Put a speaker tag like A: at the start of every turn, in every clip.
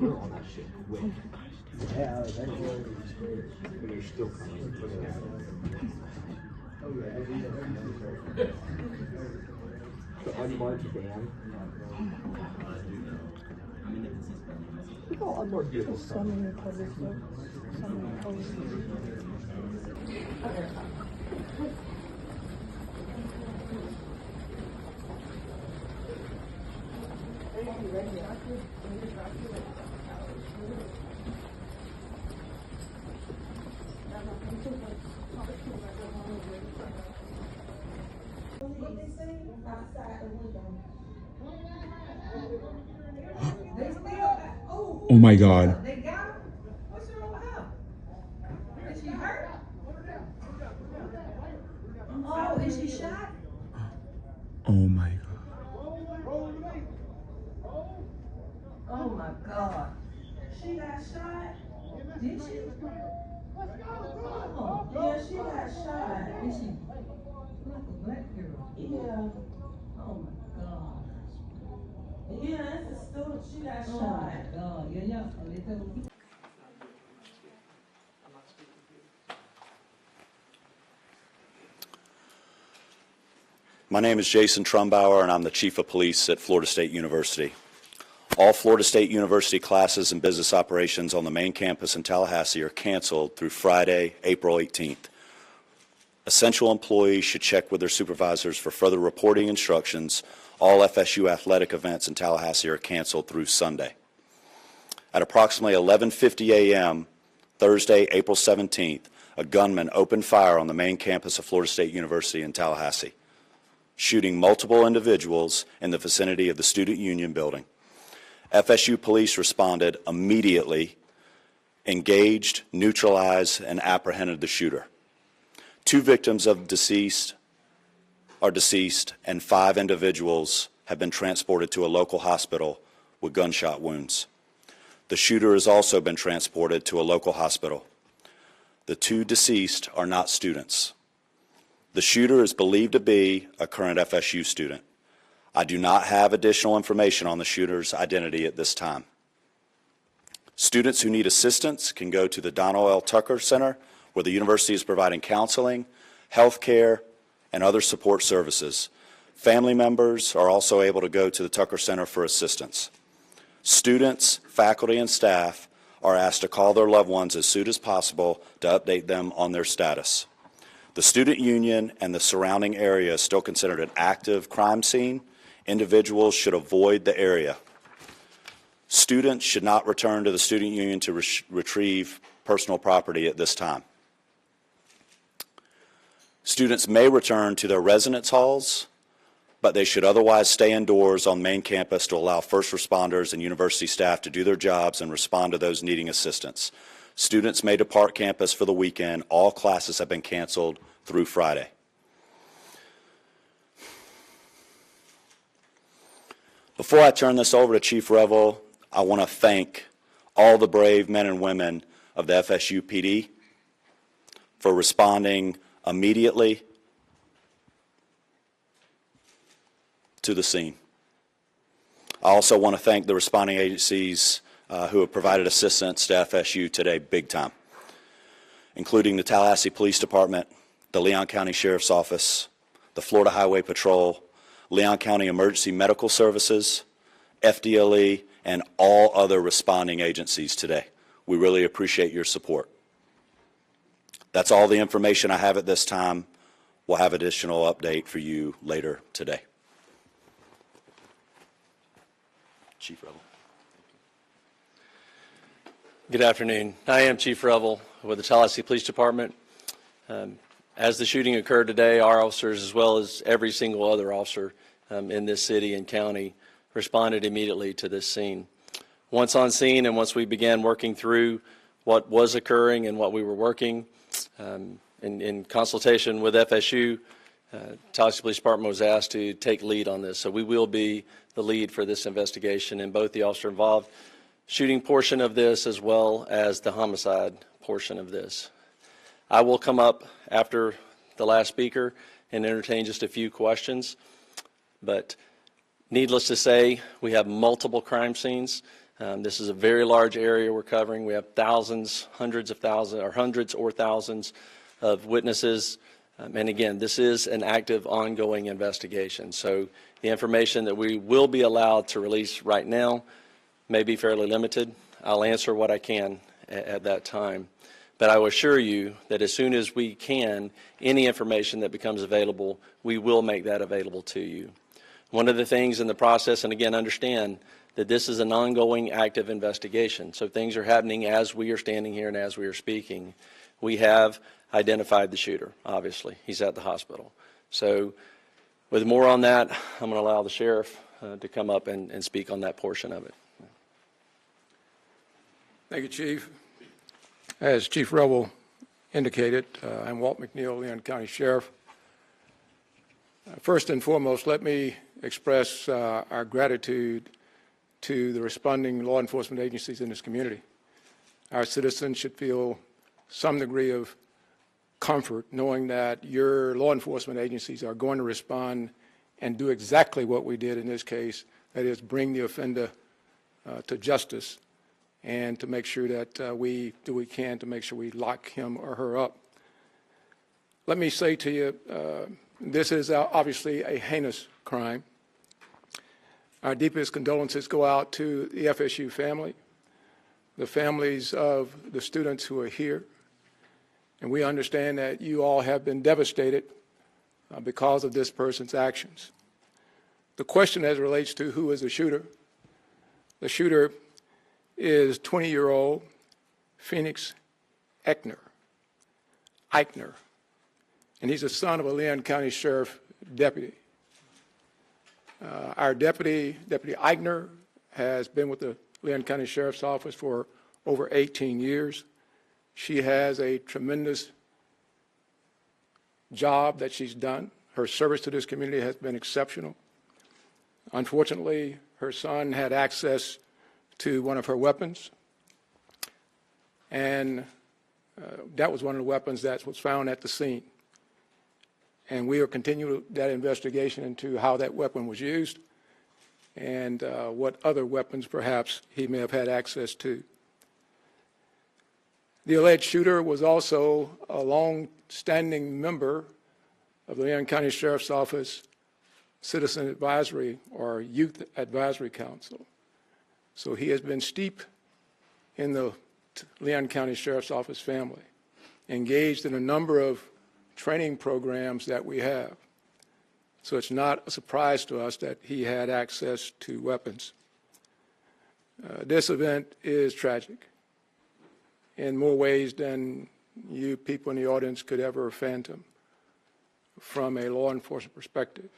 A: All that shit quick. Yeah, that's but they're still coming. The unmarked van. Oh, unmarked vehicles. So many colors, so many colors.
B: What they say outside the window. They still,
C: Oh my God.
B: They got her? What's wrong with her? Is she hurt? Oh, is she shot?
C: Oh my God.
B: Oh my God. She got shot? Did she? Oh, yeah, she got shot. Is she? Like a black girl. Yeah. Oh my God. Yeah, that's a student. She got shot. Oh my God. Yeah, yeah. They told me.
D: My name is Jason Trumbauer, and I'm the Chief of Police at Florida State University. All Florida State University classes and business operations on the main campus in Tallahassee are canceled through Friday, April 18th. Essential employees should check with their supervisors for further reporting instructions. All FSU athletic events in Tallahassee are canceled through Sunday. At approximately 11:50 a.m. Thursday, April 17th, a gunman opened fire on the main campus of Florida State University in Tallahassee, shooting multiple individuals in the vicinity of the Student Union building. FSU police responded immediately, engaged, neutralized, and apprehended the shooter. 2 victims are deceased, and 5 individuals have been transported to a local hospital with gunshot wounds. The shooter has also been transported to a local hospital. The 2 deceased are not students. The shooter is believed to be a current FSU student. I do not have additional information on the shooter's identity at this time. Students who need assistance can go to the Donald L. Tucker Center, where the university is providing counseling, health care, and other support services. Family members are also able to go to the Tucker Center for assistance. Students, faculty, and staff are asked to call their loved ones as soon as possible to update them on their status. The student union and the surrounding area is still considered an active crime scene. Individuals should avoid the area. Students should not return to the student union to retrieve personal property at this time. Students may return to their residence halls, but they should otherwise stay indoors on main campus to allow first responders and university staff to do their jobs and respond to those needing assistance. Students may depart campus for the weekend. All classes have been canceled through Friday. Before I turn this over to Chief Revel, I want to thank all the brave men and women of the FSU PD for responding immediately to the scene. I also want to thank the responding agencies who have provided assistance to FSU today big time, including the Tallahassee Police Department, the Leon County Sheriff's Office, the Florida Highway Patrol, Leon County Emergency Medical Services, FDLE, and all other responding agencies today. We really appreciate your support. That's all the information I have at this time. We'll have additional update for you later today. Chief Revel.
E: Good afternoon. I am Chief Revel with the Tallahassee Police Department. As the shooting occurred today, our officers, as well as every single other officer in this city and county, responded immediately to this scene. Once on scene and once we began working through what was occurring and what we were working, in consultation with FSU, Tallahassee Police Department was asked to take lead on this. So we will be the lead for this investigation in both the officer involved shooting portion of this as well as the homicide portion of this. I will come up after the last speaker and entertain just a few questions, but needless to say, we have multiple crime scenes. This is a very large area we're covering. We have thousands, hundreds or thousands of witnesses. And again, this is an active, ongoing investigation. So the information that we will be allowed to release right now may be fairly limited. I'll answer what I can at that time. But I will assure you that as soon as we can, any information that becomes available, we will make that available to you. One of the things in the process, and again, understand that this is an ongoing active investigation. So things are happening as we are standing here and as we are speaking. We have identified the shooter, obviously. He's at the hospital. So with more on that, I'm going to allow the sheriff to come up and speak on that portion of it.
F: Thank you, Chief. As Chief Revel indicated, I'm Walt McNeil, Leon County Sheriff. First and foremost, let me express our gratitude to the responding law enforcement agencies in this community. Our citizens should feel some degree of comfort knowing that your law enforcement agencies are going to respond and do exactly what we did in this case, that is bring the offender to justice and to make sure that we do what we can to make sure we lock him or her up. Let me say to you, this is obviously a heinous crime. Our deepest condolences go out to the FSU family, the families of the students who are here, and we understand that you all have been devastated because of this person's actions. The question as it relates to who is the shooter is 20-year-old Phoenix Eichner, and he's the son of a Leon County Sheriff deputy. Our Deputy Eichner, has been with the Leon County Sheriff's Office for over 18 years. She has a tremendous job that she's done. Her service to this community has been exceptional. Unfortunately, her son had access to one of her weapons, and that was one of the weapons that was found at the scene. And we are continuing that investigation into how that weapon was used and what other weapons perhaps he may have had access to. The alleged shooter was also a long-standing member of the Leon County Sheriff's Office Citizen Advisory or Youth Advisory Council. So he has been steeped in the Leon County Sheriff's Office family, engaged in a number of training programs that we have. So it's not a surprise to us that he had access to weapons. This event is tragic in more ways than you people in the audience could ever fathom from a law enforcement perspective.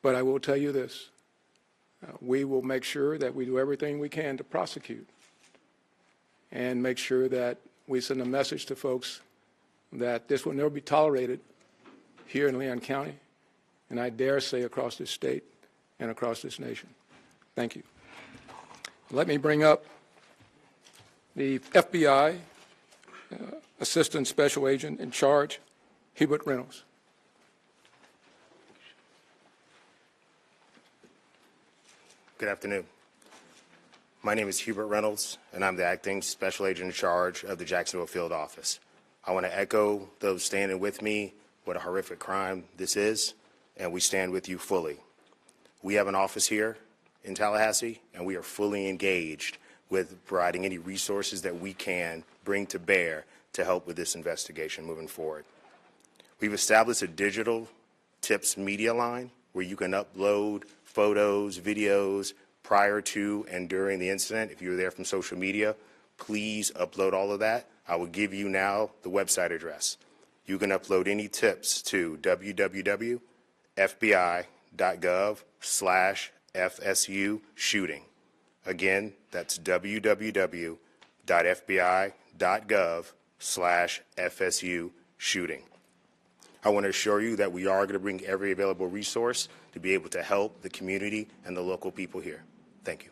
F: But I will tell you this, we will make sure that we do everything we can to prosecute and make sure that we send a message to folks that this will never be tolerated here in Leon County, and I dare say across this state and across this nation. Thank you. Let me bring up the FBI Assistant Special Agent in charge, Hubert Reynolds.
G: Good afternoon. My name is Hubert Reynolds, and I'm the Acting Special Agent in charge of the Jacksonville Field Office. I want to echo those standing with me what a horrific crime this is, and we stand with you fully. We have an office here in Tallahassee, and we are fully engaged with providing any resources that we can bring to bear to help with this investigation moving forward. We've established a digital tips media line where you can upload photos, videos prior to and during the incident. If you were there from social media, please upload all of that. I will give you now the website address. You can upload any tips to www.fbi.gov/ FSU shooting. Again, that's www.fbi.gov/FSU shooting. I want to assure you that we are going to bring every available resource to be able to help the community and the local people here. Thank you.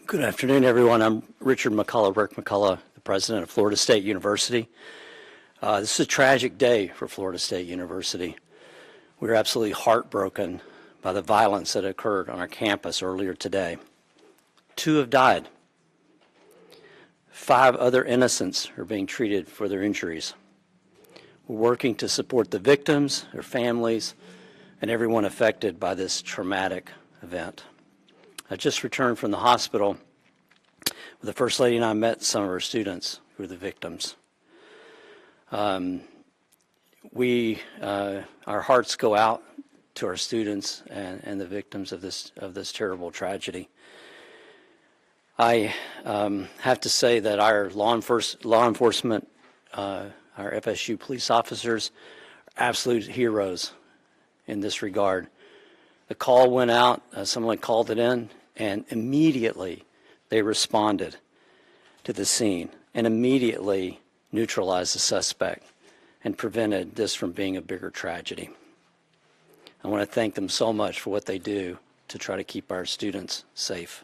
H: Good afternoon, everyone. I'm Richard McCullough, Rick McCullough, the president of Florida State University. This is a tragic day for Florida State University. We were absolutely heartbroken by the violence that occurred on our campus earlier today. 2 have died. 5 other innocents are being treated for their injuries. We're working to support the victims, their families, and everyone affected by this traumatic event. I just returned from the hospital where the First Lady and I met some of our students who were the victims. Our hearts go out to our students and the victims of this terrible tragedy. I have to say that our law enforcement, our FSU police officers, are absolute heroes in this regard. The call went out, someone called it in, and immediately they responded to the scene and immediately neutralized the suspect and prevented this from being a bigger tragedy. I want to thank them so much for what they do to try to keep our students safe.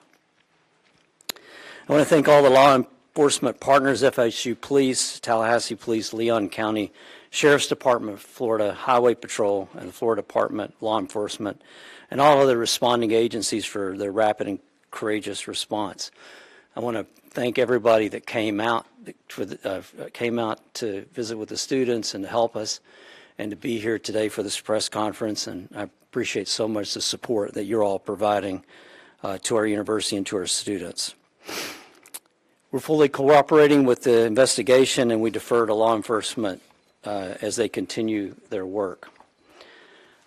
H: I want to thank all the law enforcement partners, FSU Police, Tallahassee Police, Leon County Sheriff's Department, Florida Highway Patrol, and the Florida Department of Law Enforcement, and all other responding agencies for their rapid and courageous response. I want to thank everybody that came out to visit with the students and to help us and to be here today for this press conference, and I appreciate so much the support that you're all providing to our university and to our students. We're fully cooperating with the investigation, and we defer to law enforcement as they continue their work.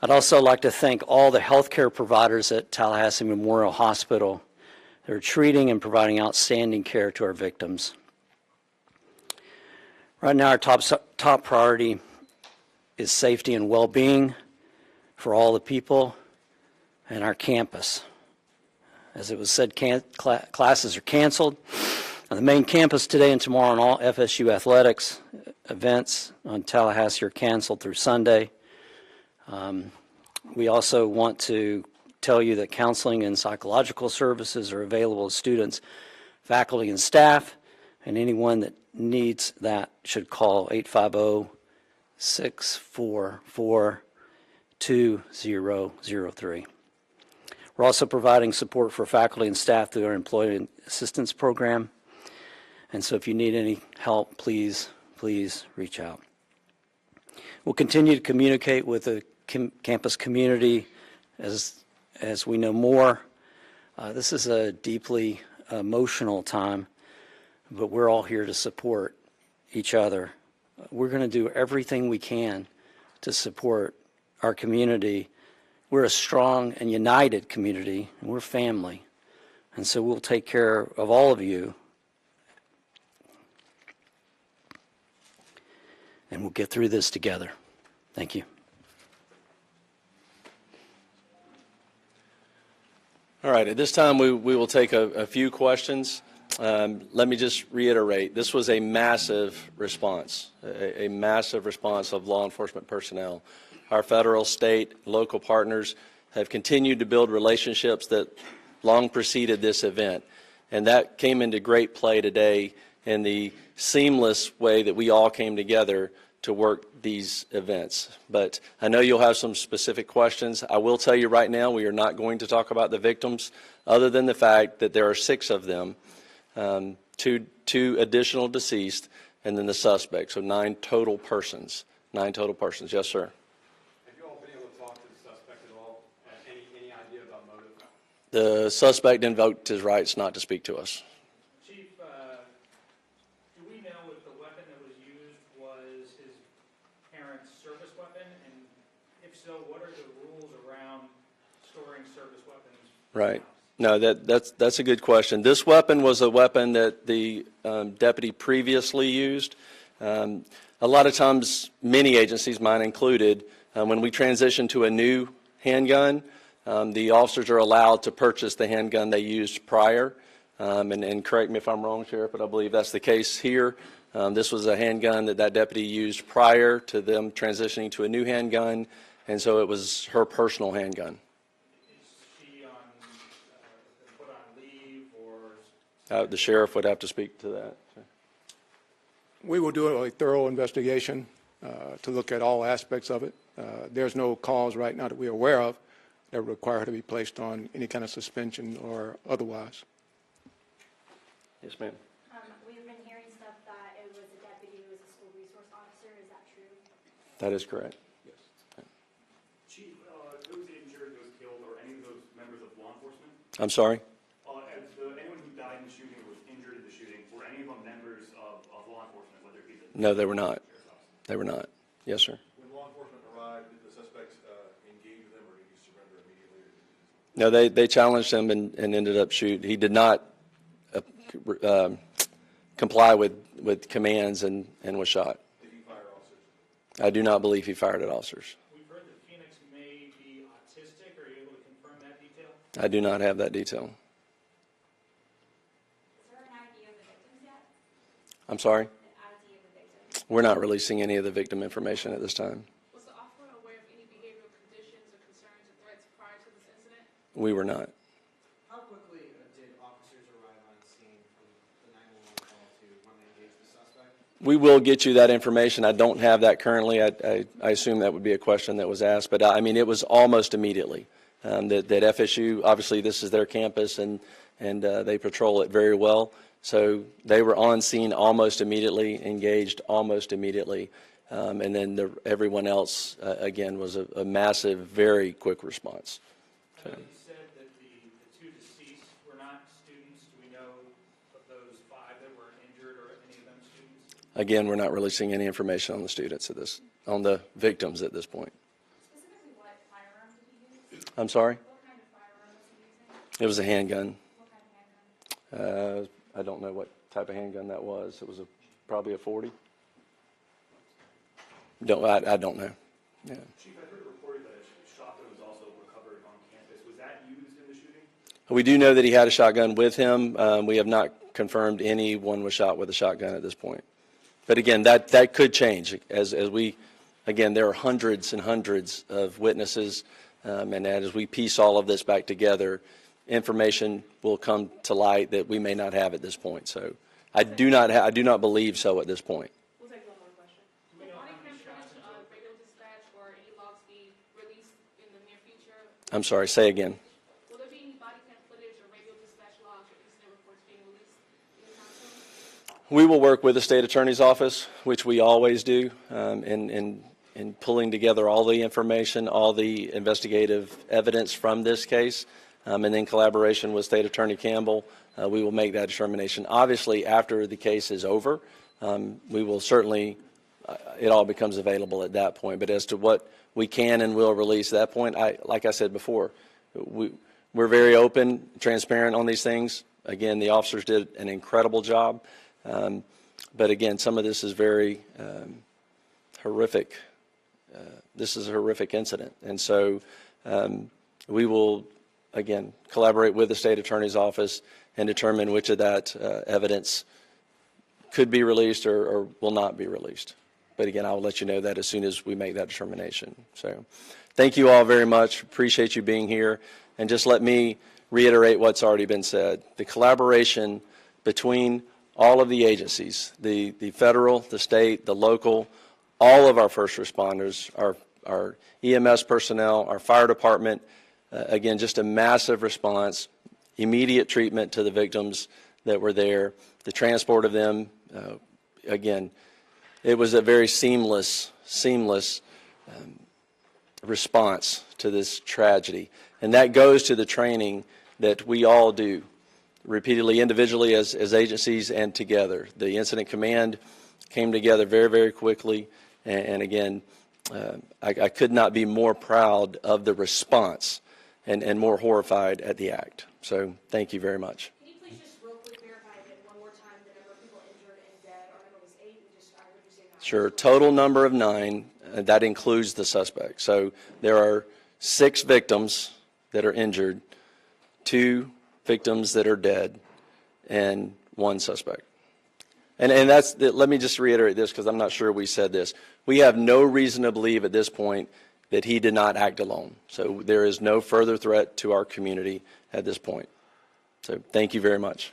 H: I'd also like to thank all the healthcare providers at Tallahassee Memorial Hospital that are treating and providing outstanding care to our victims. Right now, our top priority is safety and well-being for all the people and our campus. As it was said, classes are canceled on the main campus today and tomorrow, and all FSU athletics events on Tallahassee are canceled through Sunday. We also want to tell you that counseling and psychological services are available to students, faculty, and staff, and anyone that needs that should call 850-644-2003. We're also providing support for faculty and staff through our Employee Assistance Program. And so if you need any help, please reach out. We'll continue to communicate with the campus community as we know more. This is a deeply emotional time, but we're all here to support each other. We're going to do everything we can to support our community. We're a strong and united community, and we're family. And so we'll take care of all of you. And we'll get through this together. Thank you.
E: All right, at this time we will take a few questions. Let me just reiterate, this was a massive response, a massive response of law enforcement personnel. Our federal, state, local partners have continued to build relationships that long preceded this event, and that came into great play today in the seamless way that we all came together to work these events. But I know you'll have some specific questions. I will tell you right now, we are not going to talk about the victims other than the fact that there are 6 of them, two additional deceased, and then the suspect, so 9 total persons. 9 total persons. Yes, sir.
I: Have you all been able to talk to the suspect at all? Any idea about motive?
E: The suspect invoked his rights not to speak to us.
J: Chief, do we know if the weapon that was used was his parents' service weapon? And if so, what are the rules around storing service weapons?
E: Right. No, that's a good question. This weapon was a weapon that the deputy previously used, A lot of times, many agencies, mine included, when we transition to a new handgun, the officers are allowed to purchase the handgun they used prior. And correct me if I'm wrong, Sheriff, but I believe that's the case here. This was a handgun that deputy used prior to them transitioning to a new handgun, and so it was her personal handgun.
J: Is she put on leave or?
E: The sheriff would have to speak to that.
F: We will do a thorough investigation to look at all aspects of it. There's no cause right now that we're aware of that would require her to be placed on any kind of suspension or otherwise.
E: Yes, ma'am.
K: We've been hearing stuff that it was a deputy who was a school resource officer. Is that true?
E: That is correct.
I: Yes. Chief, those injured, those killed, or any of those members of law enforcement?
E: I'm sorry?
I: Anyone who died in the shooting or was injured in the shooting, were any of them members of law enforcement, whether it be the...
E: No, they were not. They were not. Yes, sir.
L: When law enforcement arrived, did the suspects engage with them, or did he surrender immediately?
E: No, they challenged him and ended up shooting. He did not comply with commands and was shot.
L: Did he fire officers?
E: I do not believe he fired at officers.
J: We've heard that Phoenix may be autistic. Are you able to confirm that detail?
E: I do not have that detail.
K: Is there an ID of the victims yet?
E: I'm sorry?
K: An ID of the victims?
E: We're not releasing any of the victim information at this time.
M: Was the officer aware of any behavioral conditions or concerns or threats prior to this incident?
E: We were not.
N: How quickly did officers arrive on scene from the 911 call to when they engaged the suspect?
E: We will get you that information. I don't have that currently. I assume that would be a question that was asked, but I mean, it was almost immediately. That FSU, obviously this is their campus, and they patrol it very well. So they were on scene almost immediately, engaged almost immediately, and then everyone else, again, was a massive, very quick response. So.
J: You said that the two deceased were not students. Do we know of those 5 that were injured or any of them students?
E: Again, we're not releasing any information on the students on the victims at this point.
K: Specifically, what firearm did he use?
E: I'm sorry?
K: What kind of firearm was he using?
E: It was a handgun.
K: What kind of handgun?
E: I don't know what type of handgun that was. It was probably a 40. I don't know. Yeah.
I: Chief, I heard a report that a shotgun was also recovered on campus. Was that used in the shooting?
E: We do know that he had a shotgun with him. We have not confirmed anyone was shot with a shotgun at this point. But again, that could change again, there are hundreds and hundreds of witnesses, and as we piece all of this back together, information will come to light that we may not have at this point. So I do not believe so at this point.
M: We'll take one more question. Will body cam footage of radio dispatch or any logs be released in the near future?
E: I'm sorry, say again.
M: Will there be any body cam footage or radio dispatch logs or incident reports being released anytime soon?
E: We will work with the state attorney's office, which we always do, in pulling together all the information, all the investigative evidence from this case, and in collaboration with State Attorney Campbell, we will make that determination. Obviously, after the case is over, we will certainly, it all becomes available at that point. But as to what we can and will release at that point, like I said before, we're very open, transparent on these things. Again, the officers did an incredible job. But again, some of this is very horrific. This is a horrific incident. And so we will, again, collaborate with the state attorney's office and determine which of that evidence could be released or will not be released. But again, I will let you know that as soon as we make that determination. So thank you all very much. Appreciate you being here. And just let me reiterate what's already been said. The collaboration between all of the agencies, the federal, the state, the local, all of our first responders, our EMS personnel, our fire department, again, just a massive response, immediate treatment to the victims that were there, the transport of them. Again, it was a very seamless response to this tragedy. And that goes to the training that we all do repeatedly, individually as agencies and together. The incident command came together very, very quickly. And again, I could not be more proud of the response and more horrified at the act. So thank you very much.
K: Can you please just real quick verify again one more time the number of people injured and dead? Our number was 8. We just
E: Sure. Total number of 9. That includes the suspect. So there are 6 victims that are injured, 2 victims that are dead, and 1 suspect. And let me just reiterate this because I'm not sure we said this. We have no reason to believe at this point that he did not act alone. So there is no further threat to our community at this point. So thank you very much.